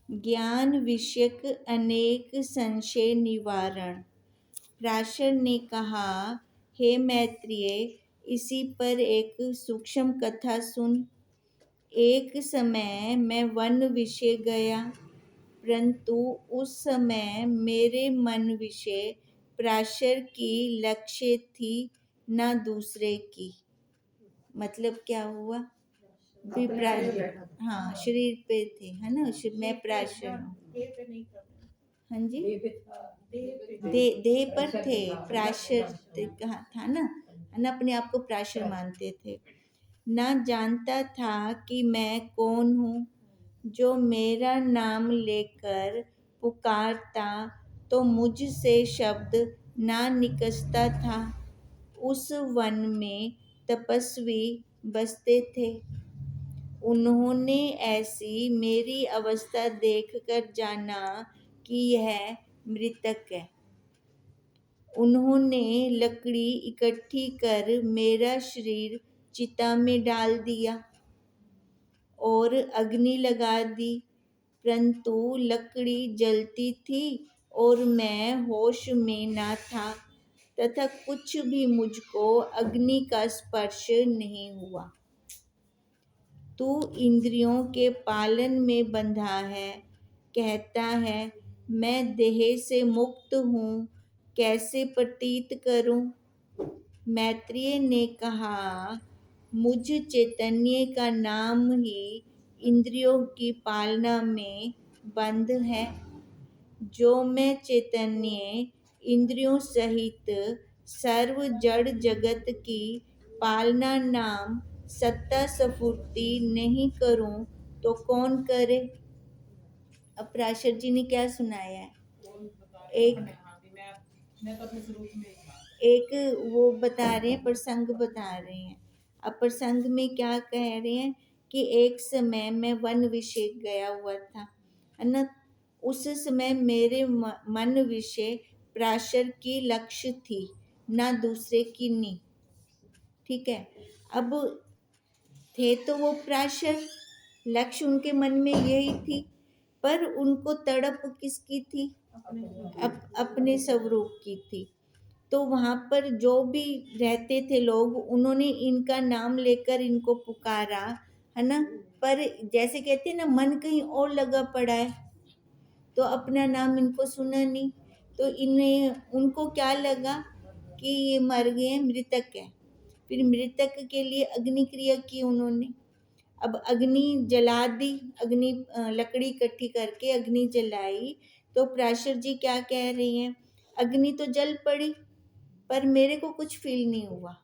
ज्ञान विषयक अनेक संशय निवारण। पराशर ने कहा, हे मैत्रेय, इसी पर एक सूक्ष्म कथा सुन। एक समय मैं वन विषय गया, परंतु उस समय मेरे मन विषय पराशर की लक्ष्य थी, न दूसरे की। मतलब क्या हुआ? हाँ, शरीर पे थे, है ना। मैं पराशर हूँ। हाँ जी, देह पर थे, पराशर कहा था ना, है ना। अपने आप को पराशर मानते थे। ना जानता था कि मैं कौन हूँ। जो मेरा नाम लेकर पुकारता तो मुझसे शब्द ना निकलता था। उस वन में तपस्वी बसते थे। उन्होंने ऐसी मेरी अवस्था देखकर जाना कि यह मृतक है। उन्होंने लकड़ी इकट्ठी कर मेरा शरीर चिता में डाल दिया और अग्नि लगा दी, परंतु लकड़ी जलती थी और मैं होश में न था तथा कुछ भी मुझको अग्नि का स्पर्श नहीं हुआ। तू इंद्रियों के पालन में बंधा है, कहता है मैं देह से मुक्त हूँ, कैसे प्रतीत करूं? मैत्रेय ने कहा, मुझ चैतन्य का नाम ही इंद्रियों की पालना में बंध है। जो मैं चैतन्य इंद्रियों सहित सर्व जड़ जगत की पालना नाम सत्ता स्फूर्ति नहीं करूं तो कौन करे? अब पराशर जी ने क्या सुनाया है? एक वो बता रहे हैं, प्रसंग बता रहे हैं। अब प्रसंग में क्या कह रहे हैं कि एक समय मैं वन विषय गया हुआ था, है ना। उस समय मेरे मन विषय पराशर की लक्ष्य थी, ना दूसरे की नहीं। ठीक है। अब थे तो वो पराशर, लक्ष्य उनके मन में यही थी, पर उनको तड़प किसकी थी? अपने स्वरूप की थी। तो वहां पर जो भी रहते थे लोग, उन्होंने इनका नाम लेकर इनको पुकारा, है ना। पर जैसे कहते हैं ना, मन कहीं और लगा पड़ा है, तो अपना नाम इनको सुना नहीं। तो इन्हें उनको क्या लगा कि ये मर गए, मृतक है। फिर मृतक के लिए अग्नि क्रिया की उन्होंने। अब अग्नि जला दी, लकड़ी इकट्ठी करके अग्नि जलाई। तो पराशर जी क्या कह रही हैं? अग्नि तो जल पड़ी, पर मेरे को कुछ फील नहीं हुआ।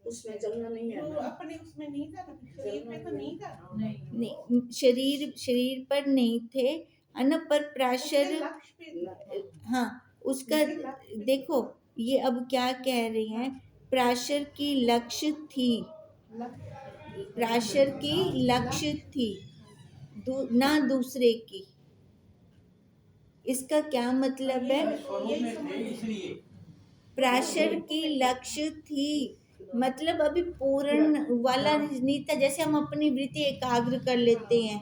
उसमें जलना नहीं है, अपने उसमें नहीं था, शरीर पे तो नहीं था। नहीं, शरीर पर नहीं थे, है ना। पर पराशर, हाँ, उसका देखो, ये अब क्या कह रही हैं, पराशर की लक्ष्य थी, पराशर की लक्ष्य थी, ना दूसरे की। इसका क्या मतलब है? पराशर की लक्ष्य थी, मतलब अभी पूर्ण वाला नहीं था। जैसे हम अपनी वृत्ति एकाग्र कर लेते हैं,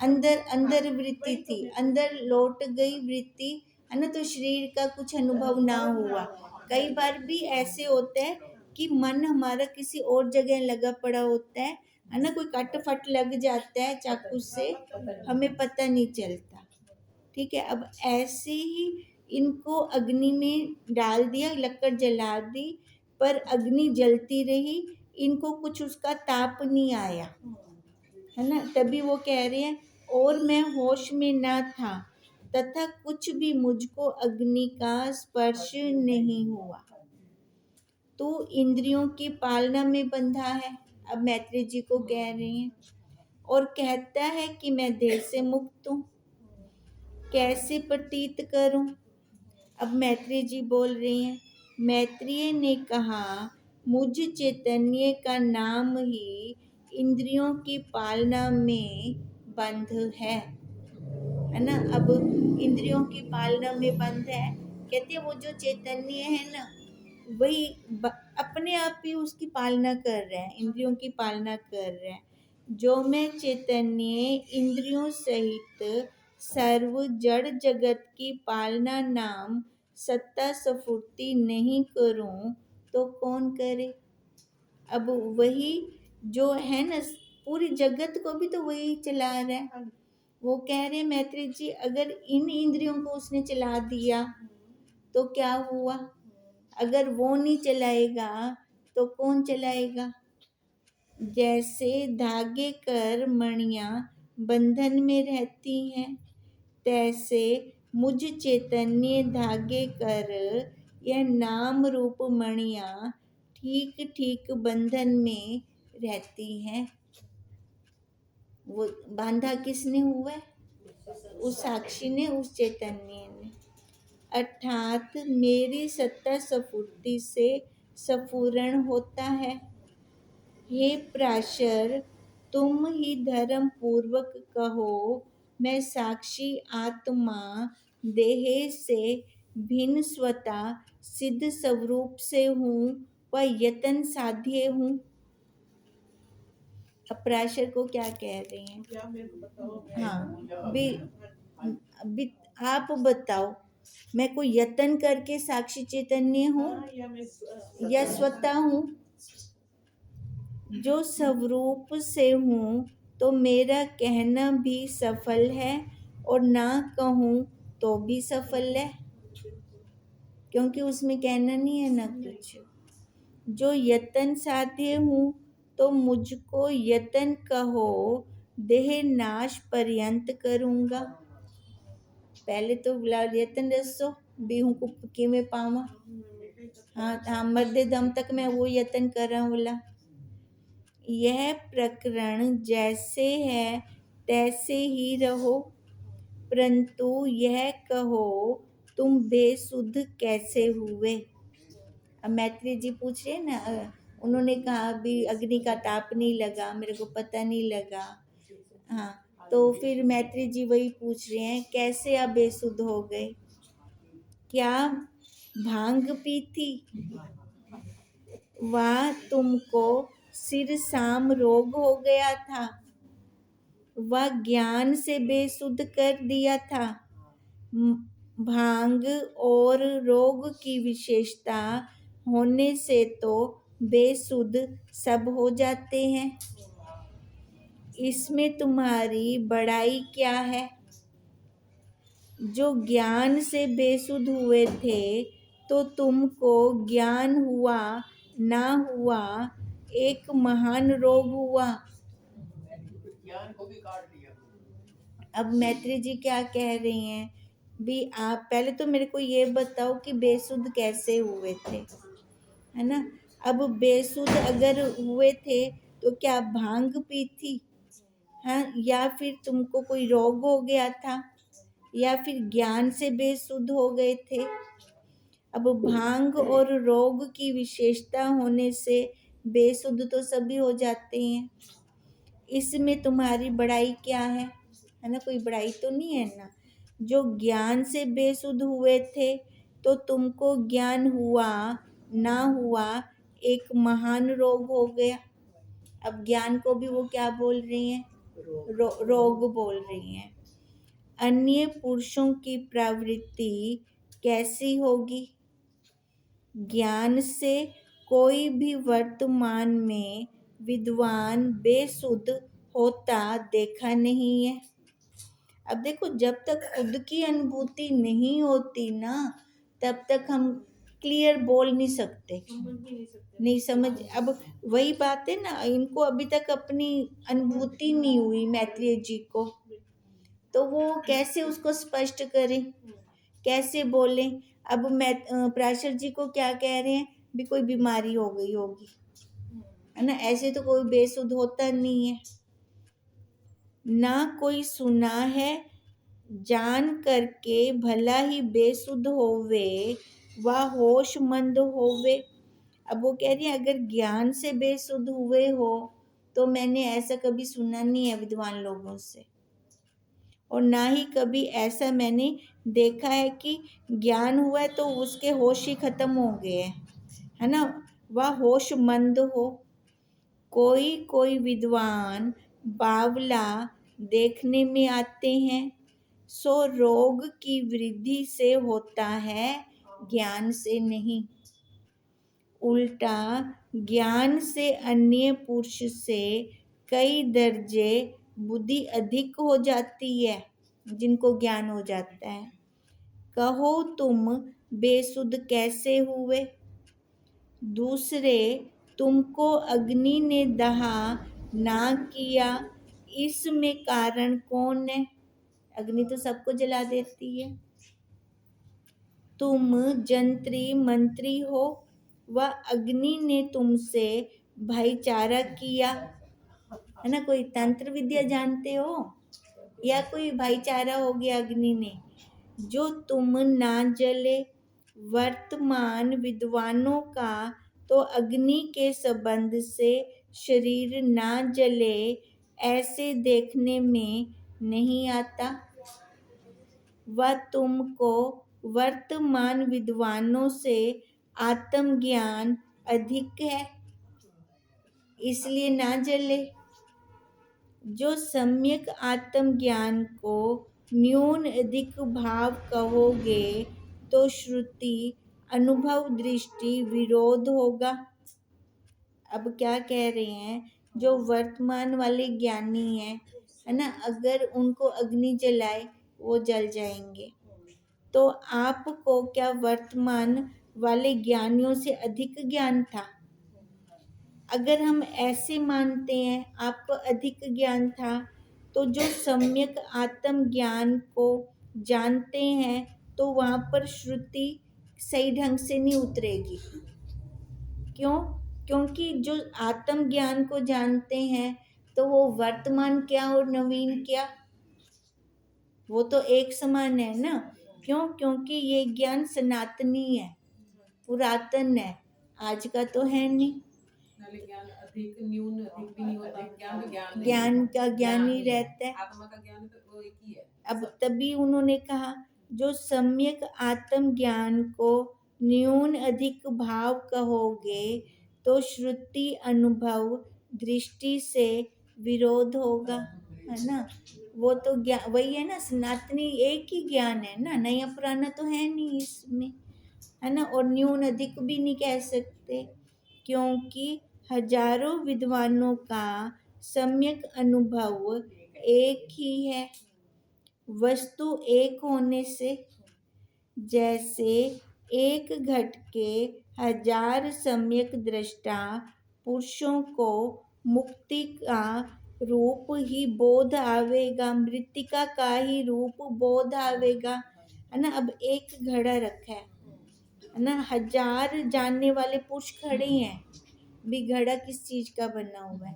अंदर अंदर वृत्ति थी, अंदर लौट गई वृत्ति, है ना। तो शरीर का कुछ अनुभव ना हुआ। कई बार भी ऐसे होता है कि मन हमारा किसी और जगह लगा पड़ा होता है ना। कोई कट फट लग जाता है चाकू से, हमें पता नहीं चलता। ठीक है। अब ऐसे ही इनको अग्नि में डाल दिया, लकड़ जला दी, पर अग्नि जलती रही, इनको कुछ उसका ताप नहीं आया, है ना। तभी वो कह रहे हैं, और मैं होश में ना था तथा कुछ भी मुझको अग्नि का स्पर्श नहीं हुआ। तो इंद्रियों की पालना में बंधा है। अब मैत्रेय जी को कह रहे हैं, और कहता है कि मैं देह से मुक्त हूँ, कैसे प्रतीत करूं? अब मैत्रेय जी बोल रही हैं, मैत्रेय ने कहा, मुझ चैतन्य का नाम ही इंद्रियों की पालना में बंध है ना। अब इंद्रियों की पालना में बंध है, कहते हैं वो जो चैतन्य है ना, वही अपने आप ही उसकी पालना कर रहे हैं, इंद्रियों की पालना कर रहे हैं। जो मैं चैतन्य इंद्रियों सहित सर्व जड़ जगत की पालना नाम सत्ता स्फूर्ति नहीं करूं तो कौन करे। अब वही जो है ना, पूरी जगत को भी तो वही चला रहा है। वो कह रहे मैत्री जी, अगर इन इंद्रियों को उसने चला दिया तो क्या हुआ, अगर वो नहीं चलाएगा तो कौन चलाएगा। जैसे धागे कर मणियां बंधन में रहती हैं, तैसे मुझ चैतन्य धागे कर यह नाम रूप मणियां ठीक ठीक बंधन में रहती हैं। वो बांधा किसने हुआ है, उस साक्षी ने, उस चैतन्य ने। अर्थात मेरी सत्ता स्फूर्ति से स्फुरण होता है। हे प्राशर, तुम ही धर्म पूर्वक कहो, मैं साक्षी आत्मा देह से भिन्न स्वतः सिद्ध स्वरूप से हूँ व यतन साध्य हूँ। अब प्राशर को क्या कह रहे हैं, क्या मेरे को बताओ। हाँ भी आप बताओ, मैं कोई यतन करके साक्षी चैतन्य हूँ या स्वतः हूँ। जो स्वरूप से हूँ तो मेरा कहना भी सफल है और ना कहूँ तो भी सफल है, क्योंकि उसमें कहना नहीं है ना कुछ। जो यतन साध्य हूँ तो मुझको यतन कहो, देह नाश पर्यंत करूँगा। पहले तो यतन रसो बेहू को किमें पावा, हाँ मरदे दम तक मैं वो यतन कर रहा बोला। यह प्रकरण जैसे है तैसे ही रहो, परंतु यह कहो तुम बेसुध कैसे हुए। अब मैत्री जी पूछ रहे ना, उन्होंने कहा अभी अग्नि का ताप नहीं लगा, मेरे को पता नहीं लगा। हाँ, तो फिर मैत्री जी वही पूछ रहे हैं, कैसे आप बेसुध हो गए। क्या भांग पी थी, वह तुमको सिर शाम रोग हो गया था, वह ज्ञान से बेसुध कर दिया था। भांग और रोग की विशेषता होने से तो बेसुध सब हो जाते हैं, इसमें तुम्हारी बड़ाई क्या है। जो ज्ञान से बेसुध हुए थे तो तुमको ज्ञान हुआ ना हुआ एक महान रोग हुआ। ज्ञान को भी काट दिया। अब मैत्री जी क्या कह रही हैं, भी आप पहले तो मेरे को ये बताओ कि बेसुध कैसे हुए थे, है ना। अब बेसुध अगर हुए थे तो क्या भांग पी थी, हाँ, या फिर तुमको कोई रोग हो गया था, या फिर ज्ञान से बेसुध हो गए थे। अब भांग और रोग की विशेषता होने से बेसुध तो सभी हो जाते हैं, इसमें तुम्हारी बड़ाई क्या है ना, कोई बड़ाई तो नहीं है ना। जो ज्ञान से बेसुध हुए थे तो तुमको ज्ञान हुआ ना हुआ एक महान रोग हो गया। अब ज्ञान को भी वो क्या बोल रही हैं, रोग बोल रही हैं। अन्य पुरुषों की प्रवृत्ति कैसी होगी, ज्ञान से कोई भी वर्तमान में विद्वान बेसुध होता देखा नहीं है। अब देखो, जब तक खुद की अनुभूति नहीं होती ना, तब तक हम क्लियर बोल नहीं सकते, नहीं समझ। अब वही बात है ना, इनको अभी तक अपनी अनुभूति नहीं हुई मैत्रेय जी को, तो वो कैसे उसको स्पष्ट करें, कैसे बोलें। अब मैं प्राशर जी को क्या कह रहे हैं, भी कोई बीमारी हो गई होगी, है ना, ऐसे तो कोई बेसुध होता नहीं है ना। कोई सुना है जान करके भला ही बेसुध होवे व होशमंद होवे। अब वो कह रही है अगर ज्ञान से बेसुध हुए हो तो मैंने ऐसा कभी सुना नहीं है विद्वान लोगों से, और ना ही कभी ऐसा मैंने देखा है कि ज्ञान हुआ है तो उसके होश ही खत्म हो गए हैं, है ना, वह होशमंद हो। कोई कोई विद्वान बावला देखने में आते हैं, सो रोग की वृद्धि से होता है, ज्ञान से नहीं। उल्टा ज्ञान से अन्य पुरुष से कई दर्जे बुद्धि अधिक हो जाती है, जिनको ज्ञान हो जाता है। कहो तुम बेसुध कैसे हुए? दूसरे तुमको अग्नि ने दहा ना किया, इसमें कारण कौन है? अग्नि तो सबको जला देती है। तुम जंत्री मंत्री हो व अग्नि ने तुमसे भाईचारा किया, है ना? कोई तंत्र विद्या जानते हो या कोई भाईचारा हो गया अग्नि ने, जो तुम ना जले। वर्तमान विद्वानों का तो अग्नि के संबंध से शरीर ना जले ऐसे देखने में नहीं आता। वह तुमको वर्तमान विद्वानों से आत्मज्ञान अधिक है, इसलिए ना जले। जो सम्यक आत्मज्ञान को न्यून अधिक भाव कहोगे तो श्रुति अनुभव दृष्टि विरोध होगा। अब क्या कह रहे हैं, जो वर्तमान वाले ज्ञानी हैं, है ना, अगर उनको अग्नि जलाए वो जल जाएंगे। तो आपको क्या वर्तमान वाले ज्ञानियों से अधिक ज्ञान था? अगर हम ऐसे मानते हैं आपको अधिक ज्ञान था, तो जो सम्यक आत्म ज्ञान को जानते हैं तो वहां पर श्रुति सही ढंग से नहीं उतरेगी। क्यों? क्योंकि जो आत्म ज्ञान को जानते हैं तो वो वर्तमान क्या और नवीन क्या, वो तो एक समान है ना। क्यों? क्योंकि ये ज्ञान सनातनी है, पुरातन है, आज का तो है नहीं। ज्ञान अधिक न्यून अधिक भी नहीं होता, ज्ञान तो ज्ञान नहीं ज्ञान होता। का ज्ञान ही रहता है। आत्मा का ज्ञान तो वो एक ही है। अब तभी उन्होंने कहा जो सम्यक आत्म ज्ञान को न्यून अधिक भाव कहोगे तो श्रुति अनुभव दृष्टि से विरोध होगा, है ना। वो तो ज्ञान वही है ना, सनातनी एक ही ज्ञान है ना, नया पुराना तो है नहीं इसमें, है ना। और न्यून अधिक भी नहीं कह सकते, क्योंकि हजारों विद्वानों का सम्यक अनुभव एक ही है। वस्तु एक होने से, जैसे एक घट के हजार सम्यक दृष्टा पुरुषों को मुक्ति का रूप ही बोध आवेगा, मृतिका का ही रूप बोध आवेगा, है ना। अब एक घड़ा रखा है ना, हजार जानने वाले पुरुष खड़े हैं, भी घड़ा किस चीज का बना हुआ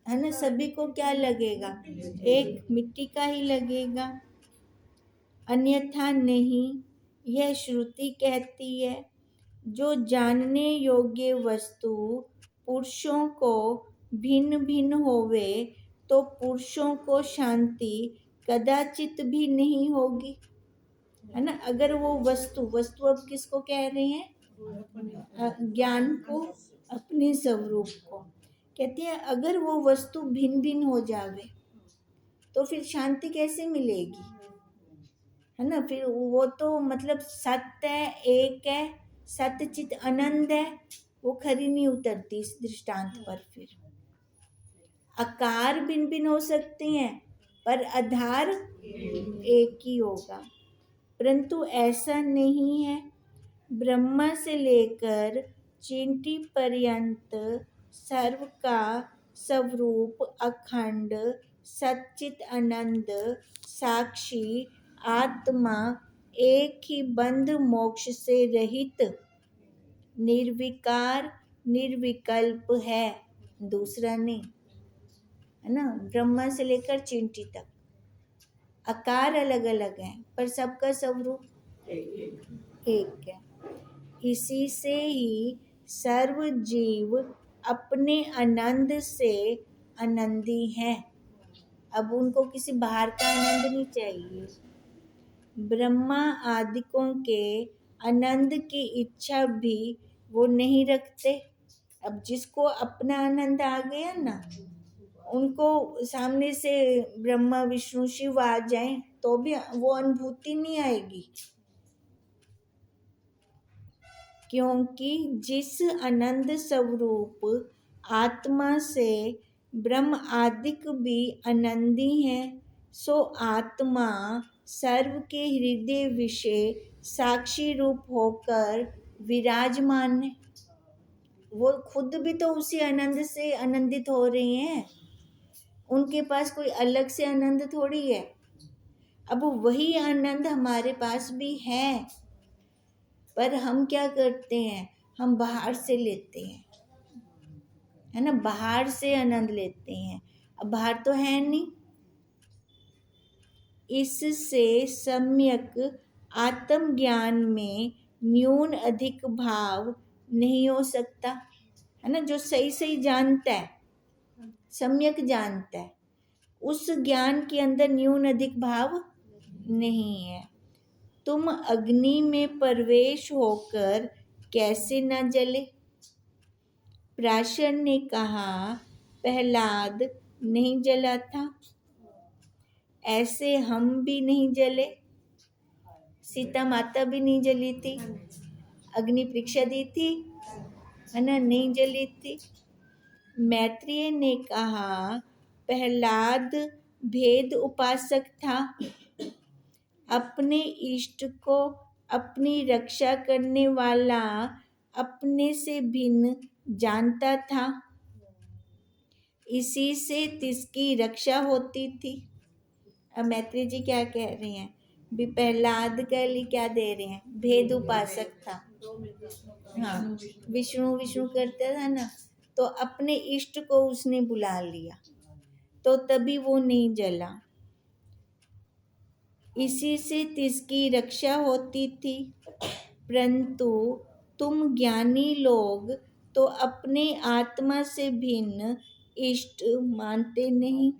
है ना। सभी को क्या लगेगा, एक मिट्टी का ही लगेगा, अन्यथा नहीं। यह श्रुति कहती है जो जानने योग्य वस्तु पुरुषों को भिन्न भिन्न होवे तो पुरुषों को शांति कदाचित भी नहीं होगी, है ना। अगर वो वस्तु अब किसको कह रहे हैं, ज्ञान को, अपने स्वरूप को कहते हैं। अगर वो वस्तु भिन्न भिन्न हो जावे तो फिर शांति कैसे मिलेगी, है ना। फिर वो तो मतलब सत्य है, एक है, सत्यचित आनंद है, वो खरी नहीं उतरती इस दृष्टांत पर। फिर आकार भिन्न भिन्न हो सकते हैं पर आधार एक ही होगा, परंतु ऐसा नहीं है। ब्रह्मा से लेकर चींटी पर्यंत सर्व का स्वरूप अखंड सच्चित आनंद साक्षी आत्मा एक ही बंध मोक्ष से रहित निर्विकार निर्विकल्प है, दूसरा नहीं, है ना। ब्रह्मा से लेकर चींटी तक आकार अलग अलग है पर सबका स्वरूप एक है। इसी से ही सर्व जीव अपने आनंद से आनंदी हैं। अब उनको किसी बाहर का आनंद नहीं चाहिए। ब्रह्मा आदिकों के आनंद की इच्छा भी वो नहीं रखते। अब जिसको अपना आनंद आ गया ना, उनको सामने से ब्रह्मा विष्णु शिव आ जाएं तो भी वो अनुभूति नहीं आएगी, क्योंकि जिस आनंद स्वरूप आत्मा से ब्रह्म आदिक भी आनंदी है, सो आत्मा सर्व के हृदय विषय साक्षी रूप होकर विराजमान है। वो खुद भी तो उसी आनंद से आनंदित हो रही हैं, उनके पास कोई अलग से आनंद थोड़ी है। अब वही आनंद हमारे पास भी है, पर हम क्या करते हैं, हम बाहर से लेते हैं, है ना, बाहर से आनंद लेते हैं, अब बाहर तो है नहीं। इससे सम्यक आत्मज्ञान में न्यून अधिक भाव नहीं हो सकता, है ना। जो सही सही जानता है, सम्यक जानता है, उस ज्ञान के अंदर न्यून अधिक भाव नहीं है। तुम अग्नि में प्रवेश होकर कैसे न जले? प्राशर ने कहा, प्रहलाद नहीं जला था, ऐसे हम भी नहीं जले, सीता माता भी नहीं जली थी, अग्नि परीक्षा दी थी, है ना, नहीं जली थी। मैत्रेय ने कहा, प्रहलाद भेद उपासक था, अपने इष्ट को अपनी रक्षा करने वाला अपने से भिन्न जानता था, इसी से तिसकी रक्षा होती थी। अब मैत्रेय जी क्या कह रहे हैं, भी प्रहलाद के लिए क्या दे रहे हैं, भेद उपासक था, हाँ, विष्णु विष्णु करता था ना, तो अपने इष्ट को उसने बुला लिया, तो तभी वो नहीं जला, इसी से तिसकी रक्षा होती थी। परंतु तुम ज्ञानी लोग तो अपने आत्मा से भिन्न इष्ट मानते नहीं।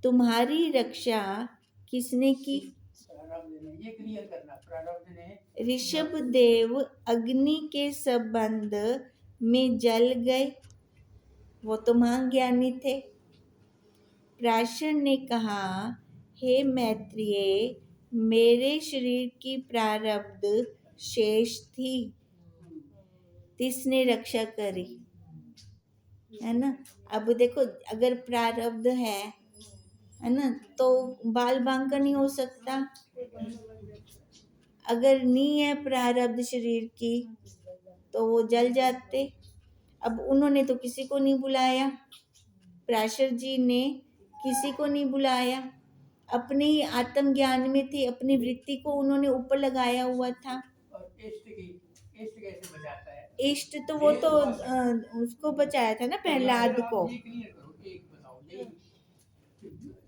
तुम्हारी रक्षा किसने की? ये क्लियर करना, प्रारब्ध ने। ऋषभ देव अग्नि के संबंध में जल गए, वो तो महान ज्ञानी थे। प्राशर ने कहा, हे मैत्रेय, मेरे शरीर की प्रारब्ध शेष थी, तिसने रक्षा करी, है ना। अब देखो, अगर प्रारब्ध है ना, तो बाल बांका नहीं हो सकता, अगर नहीं है प्रारब्ध शरीर की तो वो जल जाते। अब उन्होंने तो किसी को नहीं बुलाया, प्राशर जी ने किसी को नहीं बुलाया, अपने ही आत्मज्ञान में थे, अपनी वृत्ति को उन्होंने ऊपर लगाया हुआ था। और इष्ट कैसे बचाता है? इष्ट तो वो तो उसको बचाया था ना, प्रहलाद को। ये क्लियर करो, एक बताओ,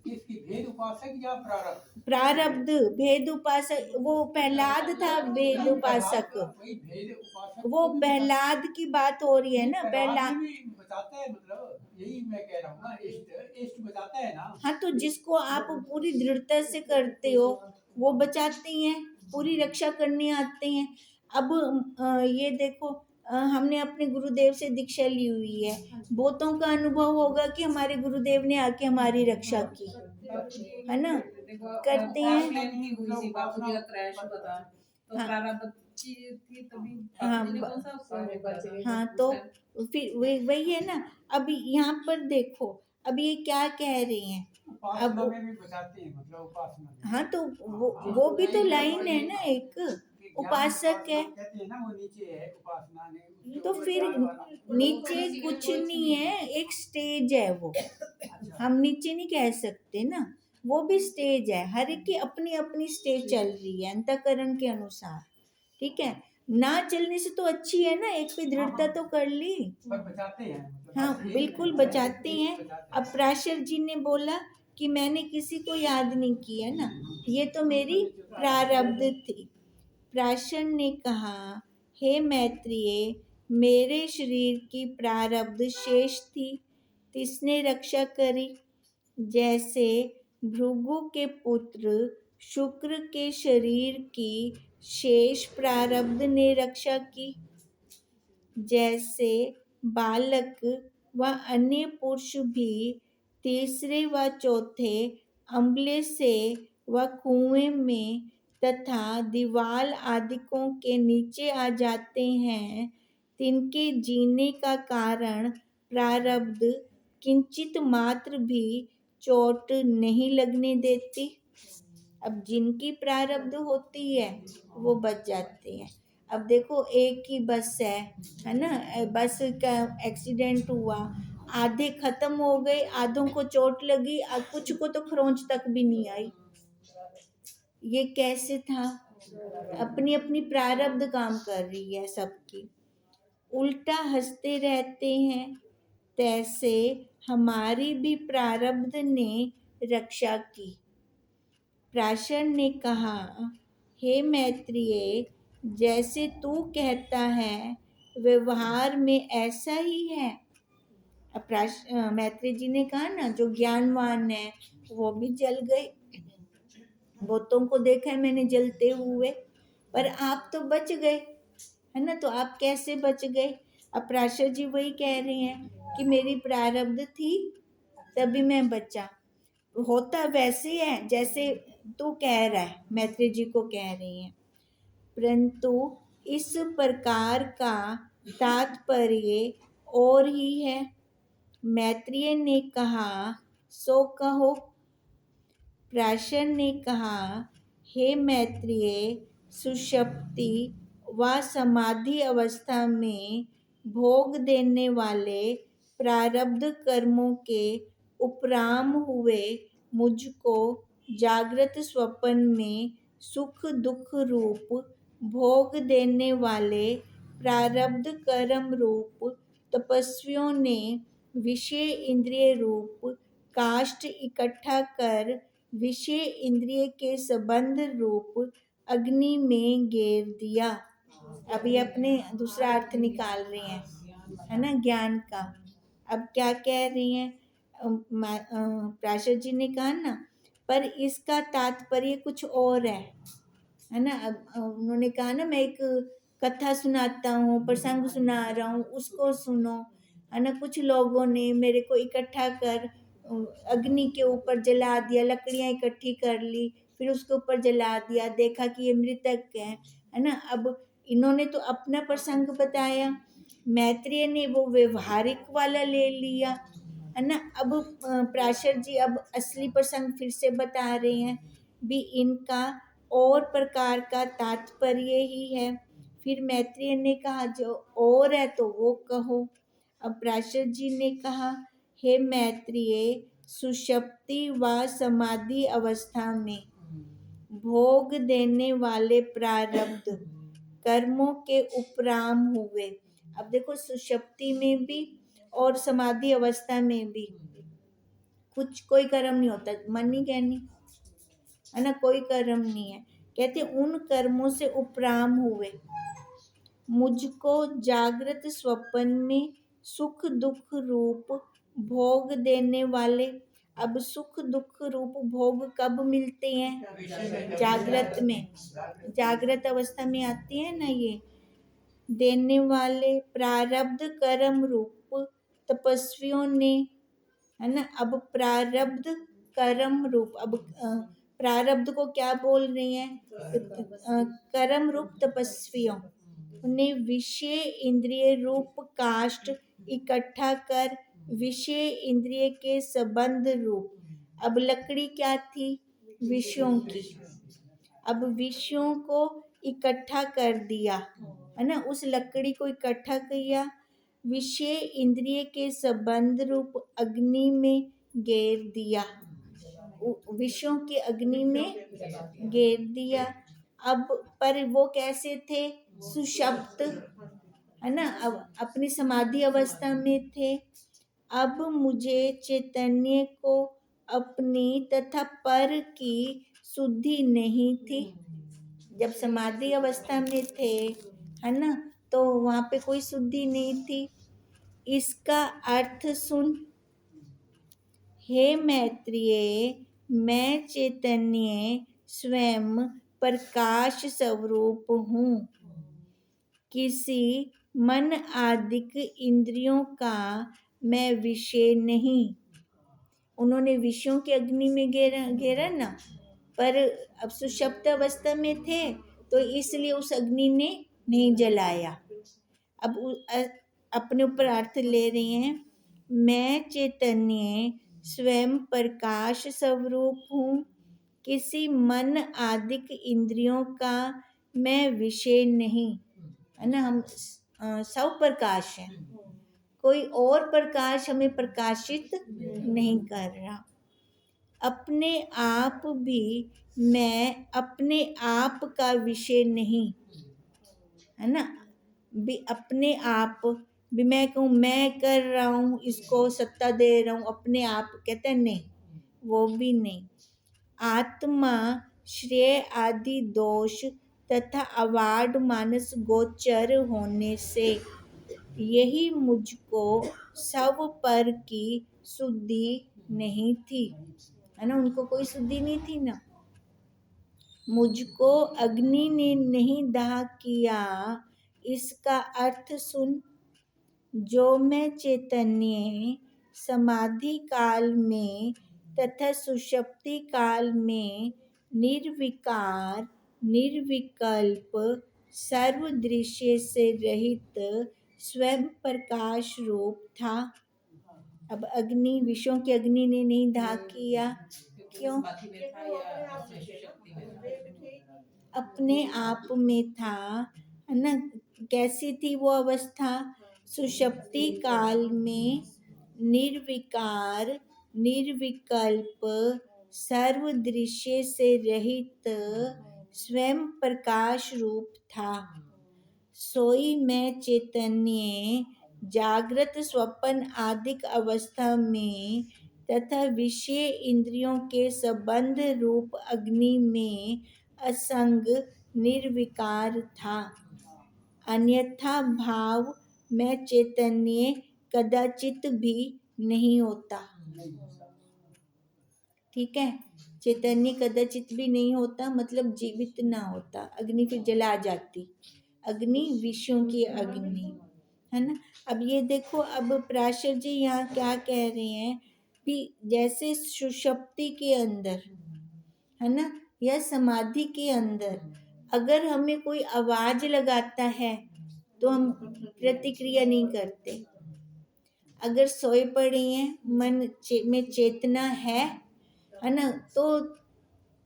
किसकी, भेद उपासक या प्रारब्ध? प्रारब्ध, भेद उपासक, वो प्रहलाद था भेद उपासक, वही भेद उपासक, वो प्रहलाद की बात हो रही है ना, प्रहलाद भी बचाता है, मतलब यही मैं कह रहा हूँ ना, इष्ट बचाता है ना। हाँ, तो जिसको आप पूरी दृढ़ता से करते हो वो बचाते हैं, पूरी रक्षा करने आते हैं। अब ये देखो, हमने अपने गुरुदेव से दीक्षा ली हुई है, बहुतों का अनुभव होगा कि हमारे गुरुदेव ने आके हमारी रक्षा की, है ना, करते हैं। बापू जी का क्रैश हुआ था, तो हाँ, प्रारब्ध थी तभी हाँ, बापू जी ने कौन सा हाँ, तो फिर वही है ना। अब यहाँ पर देखो, अब ये क्या कह रहे हैं, अब में भी बचाते हैं, मतलब उपासना में। हाँ, तो वो भी तो लाइन है ना, एक उपासक है, कहते हैं ना, वो नीचे है उपासना ने, तो फिर नीचे कुछ नहीं है, एक स्टेज है वो, हम नीचे नहीं कह सकते ना, वो भी स्टेज है, हर एक की अपनी अपनी स्टेज चल रही है अंतःकरण के अनुसार, ठीक है। ना चलने से तो अच्छी है ना, एक पे दृढ़ता तो कर ली, पर बचाते हैं, मतलब हाँ बिल्कुल बचाते हैं। अब प्राशर जी ने बोला कि मैंने किसी को याद नहीं किया ना, ये तो मेरी प्रारब्ध थी। प्राशर ने कहा, हे मैत्रेय, मेरे शरीर की प्रारब्ध शेष थी, तिसने रक्षा करी, जैसे भृगु के पुत्र शुक्र के शरीर की शेष प्रारब्ध ने रक्षा की, जैसे बालक व अन्य पुरुष भी तीसरे व चौथे अम्बले से व कुएं में तथा दीवाल आदिकों के नीचे आ जाते हैं, तिनके जीने का कारण प्रारब्ध किंचित मात्र भी चोट नहीं लगने देती। अब जिनकी प्रारब्ध होती है वो बच जाते हैं। अब देखो एक ही बस है ना, बस का एक्सीडेंट हुआ, आधे खत्म हो गए, आधों को चोट लगी, कुछ को तो खरोंच तक भी नहीं आई। ये कैसे था? अपनी अपनी प्रारब्ध काम कर रही है सबकी। उल्टा हंसते रहते हैं, तैसे हमारी भी प्रारब्ध ने रक्षा की। प्राशर ने कहा, हे मैत्रेय, जैसे तू कहता है व्यवहार में ऐसा ही है। अब मैत्रेय जी ने कहा ना, जो ज्ञानवान है वो भी जल गए, बहुतों को देखा है मैंने जलते हुए, पर आप तो बच गए, है ना। तो आप कैसे बच गए? अब प्राशर जी वही कह रहे हैं कि मेरी प्रारब्ध थी तभी मैं बचा। होता वैसे है जैसे तू कह रहा है, मैत्रेय जी को कह रही हैं, परंतु इस प्रकार का तात्पर्य और ही है। मैत्रेय ने कहा, सो कहो। प्राशर ने कहा, हे मैत्रेय, सुषुप्ति व समाधि अवस्था में भोग देने वाले प्रारब्ध कर्मों के उपराम हुए मुझको जागृत स्वप्न में सुख दुख रूप भोग देने वाले प्रारब्ध कर्म रूप तपस्वियों ने विषय इंद्रिय रूप काष्ठ इकट्ठा कर विषय इंद्रिय के संबंध रूप अग्नि में गेर दिया। अभी अपने दूसरा अर्थ निकाल रहे हैं, है ना, ज्ञान का। अब क्या कह रही हैं? प्राशर जी ने कहा ना, पर इसका तात्पर्य कुछ और है ना। अब उन्होंने कहा ना, मैं एक कथा सुनाता हूँ, प्रसंग सुना रहा हूँ, उसको सुनो, है ना। कुछ लोगों ने मेरे को इकट्ठा कर अग्नि के ऊपर जला दिया, लकड़ियां इकट्ठी कर ली, फिर उसके ऊपर जला दिया, देखा कि ये मृतक है ना। अब इन्होंने तो अपना प्रसंग बताया, मैत्रेय ने वो व्यवहारिक वाला ले लिया, है ना। अब प्राशर जी अब असली प्रसंग फिर से बता रहे हैं भी, इनका और प्रकार का तात्पर्य ही है। फिर मैत्रेय ने कहा, जो और है तो वो कहो। अब प्राशर जी ने कहा, हे मैत्रेय, सुषुप्ति व समाधि अवस्था में भोग देने वाले प्रारब्ध कर्मों के उपराम हुए। अब देखो, सुषुप्ति में भी और समाधि अवस्था में भी कुछ कोई कर्म नहीं होता, मन नहीं कहनी, है ना, कोई कर्म नहीं है। कहते उन कर्मों से उपराम हुए मुझको जागृत स्वप्न में सुख दुख रूप भोग देने वाले। अब सुख दुख रूप भोग कब मिलते हैं? जागृत में, जागृत अवस्था में आती है ना ये, देने वाले प्रारब्ध कर्म रूप तपस्वियों ने, है ना। अब प्रारब्ध कर्म रूप, अब प्रारब्ध को क्या बोल रही हैं? कर्म रूप तपस्वियों ने विषय इंद्रिय रूप काष्ठ इकट्ठा कर विषय इंद्रिय के संबंध रूप, अब लकड़ी क्या थी? विषयों की। अब विषयों को इकट्ठा कर दिया, है ना, उस लकड़ी को इकट्ठा किया, विषय इंद्रिय के संबंध रूप अग्नि में गेर दिया, विषयों की अग्नि में गेर दिया। अब पर वो कैसे थे? सुषुप्त, है ना, अब अपनी समाधि अवस्था में थे। अब मुझे चैतन्य को अपनी तथा पर की शुद्धि नहीं थी। जब समाधि अवस्था में थे, है ना, तो वहां पे कोई शुद्धि नहीं थी। इसका अर्थ सुन, हे मैत्रेय, मैं चैतन्य स्वयं प्रकाश स्वरूप हूँ। किसी मन आदिक इंद्रियों का मैं विषय नहीं। उन्होंने विषयों की अग्नि में घेरा ना, पर अब सुषुप्त अवस्था में थे तो इसलिए उस अग्नि ने नहीं जलाया। अब अपने ऊपर अर्थ ले रही हैं, मैं चैतन्य स्वयं प्रकाश स्वरूप हूँ, किसी मन आदिक इंद्रियों का मैं विषय नहीं, है ना। हम सब प्रकाश है, कोई और प्रकाश हमें प्रकाशित नहीं कर रहा। अपने आप भी मैं अपने आप का विषय नहीं, है ना। भी अपने आप भी मैं कहूँ मैं कर रहा हूँ, इसको सत्ता दे रहा हूँ, अपने आप कहते हैं नहीं, वो भी नहीं। आत्मा श्रेय आदि दोष तथा अवार्ड मानस गोचर होने से यही मुझको सब पर की शुद्धि नहीं थी, है ना। उनको कोई शुद्धि नहीं थी ना। मुझको अग्नि ने नहीं दाह किया, इसका अर्थ सुन। जो मैं चैतन्य समाधि काल में तथा सुषुप्ति काल में निर्विकार निर्विकल्प सर्वदृश्य से रहित स्वयं प्रकाश रूप था। अब अग्नि, विषयों की अग्नि ने नहीं दाह किया, क्यों? समाधि में था या अपने शक्ति में था? अपने आप में था, है ना। कैसी थी वो अवस्था? सुषुप्ति काल में निर्विकार निर्विकल्प सर्वदृश्य से रहित स्वयं प्रकाश रूप था। सोई मैं चैतन्य जागृत स्वप्न आदिक अवस्था में तथा विषय इंद्रियों के संबंध रूप अग्नि में असंग निर्विकार था। अन्यथा भाव मैं चैतन्य कदाचित भी नहीं होता। ठीक है, चैतन्य कदाचित भी नहीं होता मतलब जीवित ना होता, अग्नि फिर जला जाती। अग्नि विषयों की अग्नि, है ना। अब ये देखो, अब पराशर जी यहाँ क्या कह रहे हैं कि जैसे सुषुप्ति के अंदर, है ना, या समाधि के अंदर अगर हमें कोई आवाज लगाता है तो हम प्रतिक्रिया नहीं करते। अगर सोए पड़े हैं, मन में चेतना है ना, तो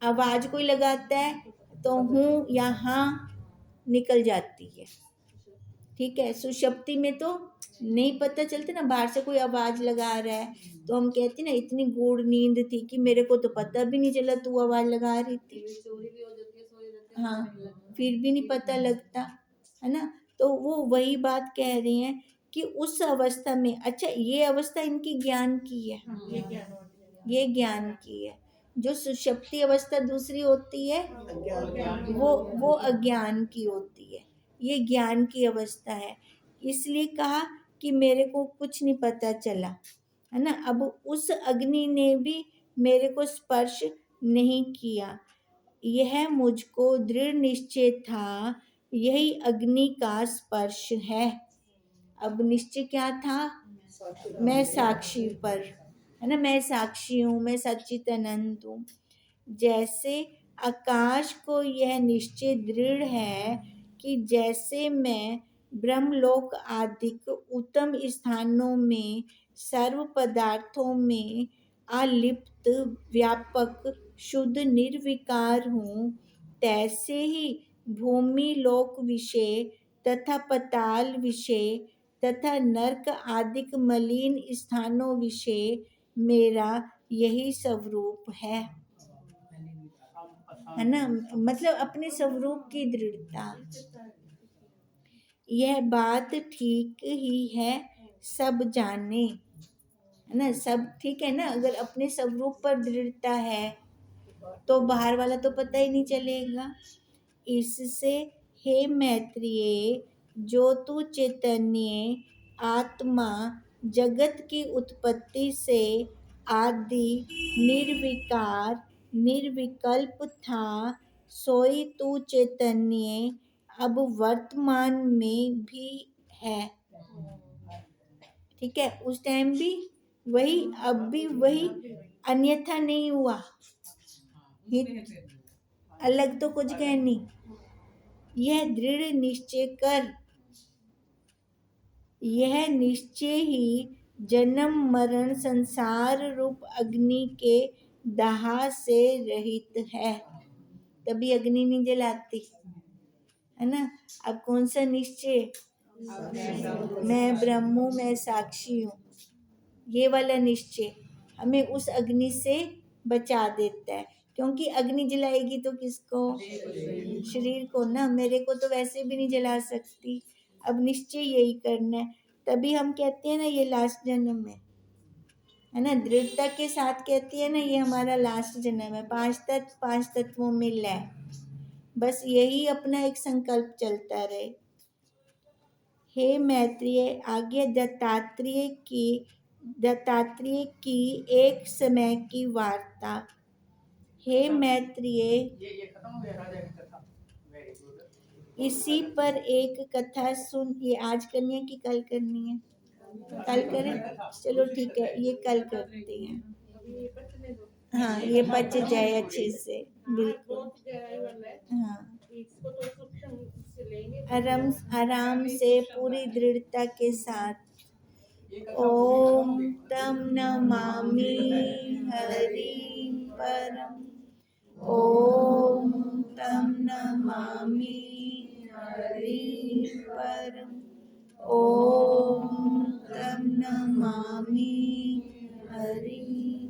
आवाज कोई लगाता है तो हूँ या हाँ निकल जाती है। ठीक है, सुषुप्ति में तो नहीं पता चलता ना, बाहर से कोई आवाज लगा रहा है तो हम कहते ना इतनी गूढ़ नींद थी कि मेरे को तो पता भी नहीं चला तू आवाज लगा रही थी। हाँ, फिर भी नहीं पता लगता, है ना। तो वो वही बात कह रहे हैं कि उस अवस्था में, अच्छा ये अवस्था इनकी ज्ञान की है, ये ज्ञान की है। जो सुषुप्ति अवस्था दूसरी होती है वो अज्ञान की होती है, ये ज्ञान की अवस्था है। इसलिए कहा कि मेरे को कुछ नहीं पता चला, है ना। अब उस अग्नि ने भी मेरे को स्पर्श नहीं किया, यह मुझको दृढ़ निश्चय था यही अग्नि का स्पर्श है। अब निश्चय क्या था? मैं साक्षी पर, है ना, मैं साक्षी हूँ, मैं सच्चिदानंद हूँ। जैसे आकाश को यह निश्चय दृढ़ है कि जैसे मैं ब्रह्मलोक आदिक उत्तम स्थानों में सर्व पदार्थों में अलिप्त व्यापक शुद्ध निर्विकार हूँ, तैसे ही भूमि लोक विषय तथा पताल विषय तथा नरक आदिक मलिन स्थानों विषय मेरा यही स्वरूप है ना। मतलब अपने स्वरूप की दृढ़ता, यह बात ठीक ही है, सब जाने, है ना। सब ठीक है ना, अगर अपने स्वरूप पर दृढ़ता है तो बाहर वाला तो पता ही नहीं चलेगा। इससे हे मैत्रेय, जो तू चैतन्य आत्मा जगत की उत्पत्ति से आदि निर्विकार निर्विकल्प था, सोई तू चैतन्य अब वर्तमान में भी है। ठीक है, उस टाइम भी वही, अब भी वही, अन्यथा नहीं हुआ, ये अलग तो कुछ कह नहीं। यह दृढ़ निश्चय कर, यह निश्चय ही जन्म मरण संसार रूप अग्नि के दाह से रहित है, तभी अग्नि नहीं जलाती, है ना। अब कौन सा निश्चय? मैं ब्रह्म हूँ, मैं साक्षी हूँ, ये वाला निश्चय हमें उस अग्नि से बचा देता है, क्योंकि अग्नि जलाएगी तो किसको? शरीर को ना, मेरे को तो वैसे भी नहीं जला सकती। अब निश्चय यही करना है, तभी हम कहते हैं ना ये लास्ट जन्म है ना, दृढ़ता के साथ कहती है ना ये हमारा लास्ट जन्म है। पांच तत्वों में लय, बस यही अपना एक संकल्प चलता रहे। हे मैत्रेय, आगे दत्तात्रेय की एक समय की वार्ता। हे मैत्रेय, ये खत्म हो गया राजा की कथा। Very good. इसी पर एक कथा सुन। ये आज करनी है कि कल करनी है? कल करें, चलो ठीक है, ये कल करते हैं। हाँ, ये पच जाए अच्छे से, बिल्कुल। हाँ, आराम से पूरी दृढ़ता के साथ। ओम तम नमामि हरि परम, ओम तम नमामि हरि परम, ओम तम नमामि हरि